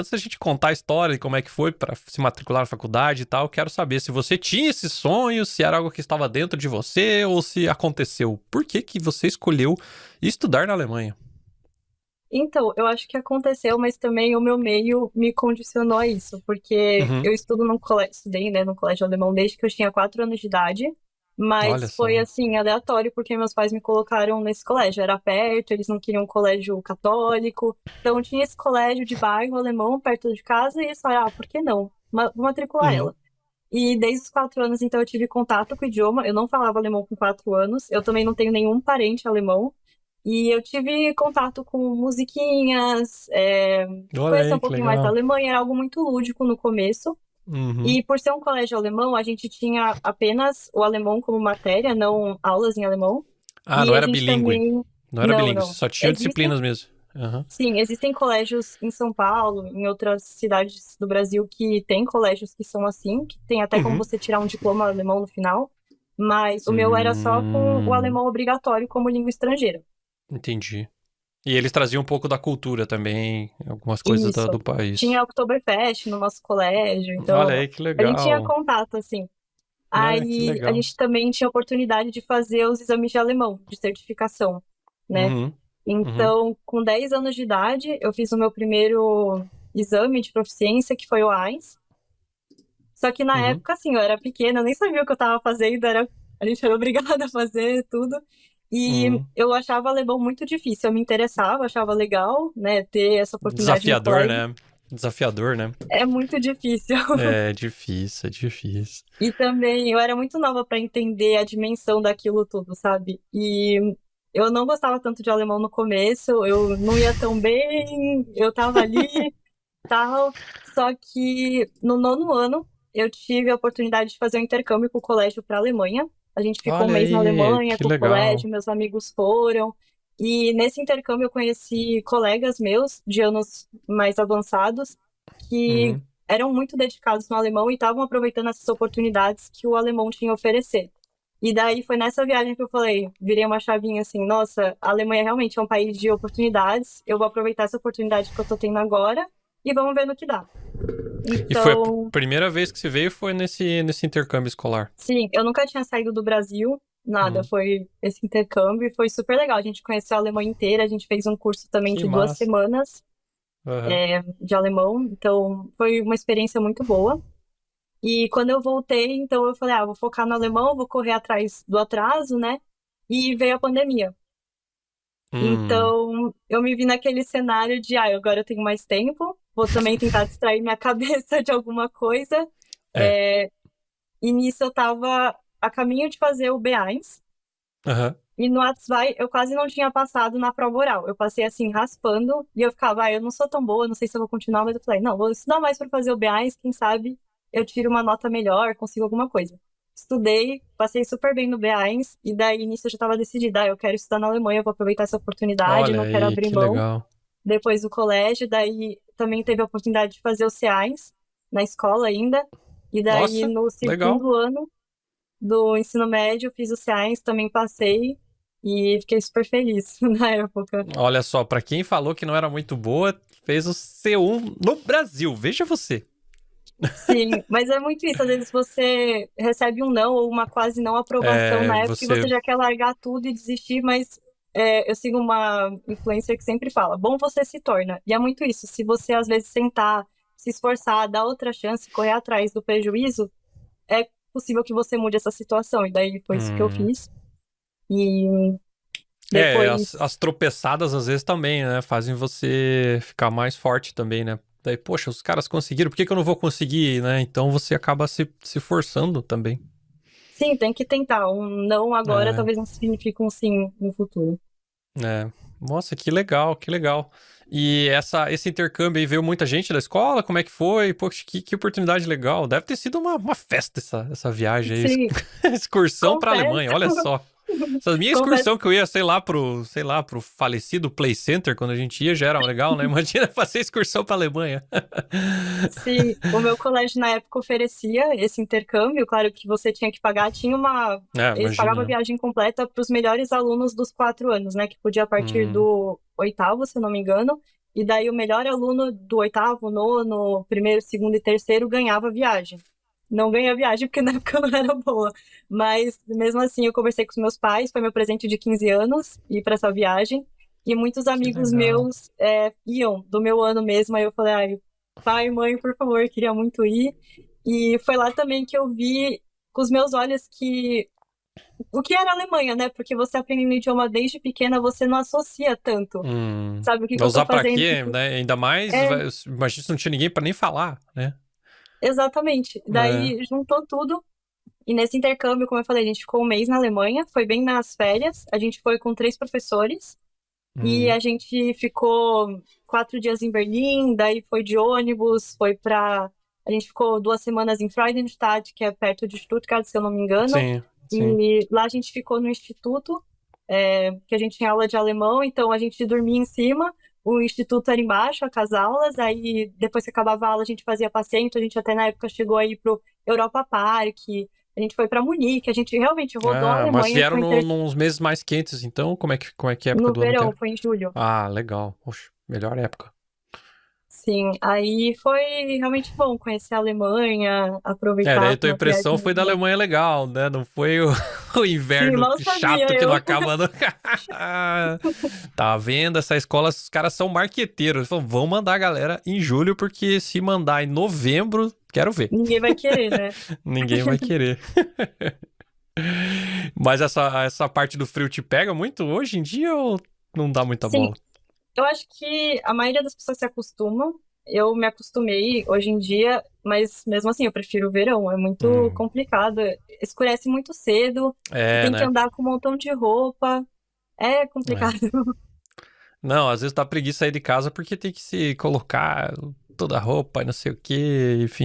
Antes da gente contar a história de como é que foi para se matricular na faculdade e tal, eu quero saber se você tinha esse sonho, se era algo que estava dentro de você ou se aconteceu. Por que que você escolheu estudar na Alemanha? Então, eu acho que aconteceu, mas também o meu meio me condicionou a isso, porque Uhum. eu estudo num colégio, estudei, né, num colégio alemão desde que eu tinha 4 anos de idade, Olha mas foi só. assim, aleatório, porque meus pais me colocaram nesse colégio. Era perto, eles não queriam um colégio católico, então tinha esse colégio de bairro alemão perto de casa, e eles falaram, ah, por que não? Vou matricular Uhum. ela. E desde os 4 anos, então, eu tive contato com o idioma. Eu não falava alemão com 4 anos. Eu também não tenho nenhum parente alemão. E eu tive contato com musiquinhas, Olha conhecer um aí, que pouquinho mais da legal. Alemanha. Era algo muito lúdico no começo. Uhum. E por ser um colégio alemão, a gente tinha apenas o alemão como matéria, não aulas em alemão. Ah, não E a era gente bilíngue. também. Não era Não, bilíngue, não. só tinha Existem, disciplinas mesmo. Aham. sim, existem colégios em São Paulo, em outras cidades do Brasil, que tem colégios que são assim, que tem até como Uhum. você tirar um diploma alemão no final. Mas o meu era só com o Hum, alemão obrigatório como língua estrangeira. entendi. E eles traziam um pouco da cultura também, algumas coisas do Isso. país. Tinha Oktoberfest no nosso colégio, Olha então aí, que a gente tinha legal. contato, assim. É, que Aí a legal. gente também tinha oportunidade de fazer os exames de alemão, de certificação, né? Uhum. Uhum. Então, com 10 anos de idade, eu fiz o meu primeiro exame de proficiência, que foi o AINS. Só que na Uhum. época, assim, eu era pequena, eu nem sabia o que eu estava fazendo, a gente era obrigada a fazer tudo. E Uhum. eu achava alemão muito difícil, eu me interessava, achava legal, né, ter essa oportunidade no Desafiador, colégio. né? Desafiador, né? É muito difícil. É difícil, é difícil. E também eu era muito nova para entender a dimensão daquilo tudo, sabe? E eu não gostava tanto de alemão no começo, eu não ia tão bem, eu tava ali, tal. Só que no nono ano eu tive a oportunidade de fazer um intercâmbio com o colégio para a Alemanha. A gente ficou um Olha mês na aí, Alemanha que com o legal. colégio, meus amigos foram. E nesse intercâmbio eu conheci colegas meus de anos mais avançados que Uhum. eram muito dedicados no alemão e estavam aproveitando essas oportunidades que o alemão tinha a oferecer. E daí foi nessa viagem que eu falei, virei uma chavinha assim, nossa, a Alemanha realmente é um país de oportunidades, eu vou aproveitar essa oportunidade que eu tô tendo agora e vamos ver no que dá. E foi a Então, primeira vez que você veio foi nesse intercâmbio escolar. sim, eu nunca tinha saído do Brasil, nada, Uhum. foi esse intercâmbio e foi super legal. A gente conheceu a Alemanha inteira, a gente fez um curso também Que de duas massa. semanas, Aham. de alemão, então foi uma experiência muito boa. E quando eu voltei, então eu falei, ah, vou focar no alemão, vou correr atrás do atraso, né? E veio a pandemia. Hum. Então, eu me vi naquele cenário de, ah, agora eu tenho mais tempo, vou também tentar distrair minha cabeça de alguma coisa. É. E nisso eu tava a caminho de fazer o B1. Aham. E no Atzvai eu quase não tinha passado na prova oral. Eu passei assim, raspando, e eu ficava, ah, eu não sou tão boa, não sei se eu vou continuar, mas eu falei, não, vou estudar mais para fazer o B1, quem sabe eu tiro uma nota melhor, consigo alguma coisa. Estudei, passei super bem no B1, e daí nisso eu já estava decidida, ah, eu quero estudar na Alemanha, eu vou aproveitar essa oportunidade, Olha não quero aí, abrir que mão. legal. Depois do colégio, daí também teve a oportunidade de fazer o C1 na escola ainda, e daí Nossa, no legal. segundo ano do ensino médio, fiz o Science, também passei e fiquei super feliz na época. Olha só, pra quem falou que não era muito boa, fez o C1 no Brasil. Veja você. Sim, mas é muito isso. Às vezes você recebe um não ou uma quase não aprovação É, na época e você você. já quer largar tudo e desistir, mas eu sigo uma influencer que sempre fala: bom você se torna. E é muito isso. Se você às vezes sentar, se esforçar, dar outra chance, correr atrás do prejuízo, é possível que você mude essa situação. E daí foi isso que eu Hum. fiz. E É, as depois. tropeçadas às vezes também, né? Fazem você ficar mais forte também, né? Daí, poxa, os caras conseguiram, por que que eu não vou conseguir, né? Então você acaba se forçando também. Sim, tem que tentar. Um não agora É, talvez não signifique um sim no futuro. é. Nossa, que legal, que legal. E esse intercâmbio aí veio muita gente da escola? Como é que foi? Poxa, que oportunidade legal. Deve ter sido uma festa essa viagem aí. Sim, Excursão pra Alemanha, confesso, olha só. Essa minha confesso, excursão que eu ia, sei lá, pro falecido Play Center, quando a gente ia, já era legal, né? Imagina fazer excursão pra Alemanha. sim, o meu colégio na época oferecia esse intercâmbio, claro que você tinha que pagar, É, eles pagavam a imagina. viagem completa para os melhores alunos dos 4 anos, né, que podia a partir Hum, do oitavo, se eu não me engano, E daí o melhor aluno do oitavo, nono, primeiro, segundo e terceiro ganhava viagem. Não ganhei a viagem porque na época eu não era boa. Mas mesmo assim eu conversei com os meus pais, foi meu presente de 15 anos ir para essa viagem. E muitos Que amigos legal. meus iam do meu ano mesmo. Aí eu falei, ai, pai, mãe, por favor, queria muito ir. E foi lá também que eu vi com os meus olhos que o que era a Alemanha, né? Porque você aprende um idioma desde pequena, você não associa tanto. Sabe o que que Vai eu tô usar pra fazendo? quê, né? Ainda mais, É, imagina se não tinha ninguém pra nem falar, né? exatamente. É. Daí juntou tudo. E nesse intercâmbio, como eu falei, a gente ficou um mês na Alemanha, foi bem nas férias. A gente foi com 3 professores e Hum, a gente ficou 4 dias em Berlim, daí foi de ônibus, foi pra. A gente ficou 2 semanas em Freudenstadt, que é perto de Stuttgart, se eu não me engano. sim, sim. E lá a gente ficou no instituto, que a gente tinha aula de alemão, então a gente dormia em cima. O instituto era embaixo, com as aulas, aí depois que acabava a aula a gente fazia passeio, então a gente até na época chegou aí pro Europa Park, a gente foi para Munique, a gente realmente rodou a Ah, mas Alemanha vieram nos meses mais quentes, então como é que é a época no do ano que verão, era? foi em julho. Ah, legal. Poxa, melhor época. Sim, aí foi realmente bom conhecer a Alemanha, É, aproveitar daí com tua uma viagem impressão foi da linda. Alemanha legal, né? Não foi o, o Sim, inverno mal sabia chato que não eu. acaba nunca. Tá vendo? Essa escola, os caras são marqueteiros. Eles falam, vão mandar a galera em julho, porque se mandar em novembro, quero ver. Ninguém vai querer, né? Ninguém vai querer. Mas essa parte do frio te pega muito hoje em dia ou não dá muita Sim, bola? eu acho que a maioria das pessoas se acostumam. Eu me acostumei hoje em dia, mas mesmo assim eu prefiro o verão. É muito Hum. complicado. Escurece muito cedo. Você É, tem que né? andar com um montão de roupa. É É. complicado. Não, às vezes dá preguiça sair de casa porque tem que se colocar toda a roupa e não sei o quê, enfim.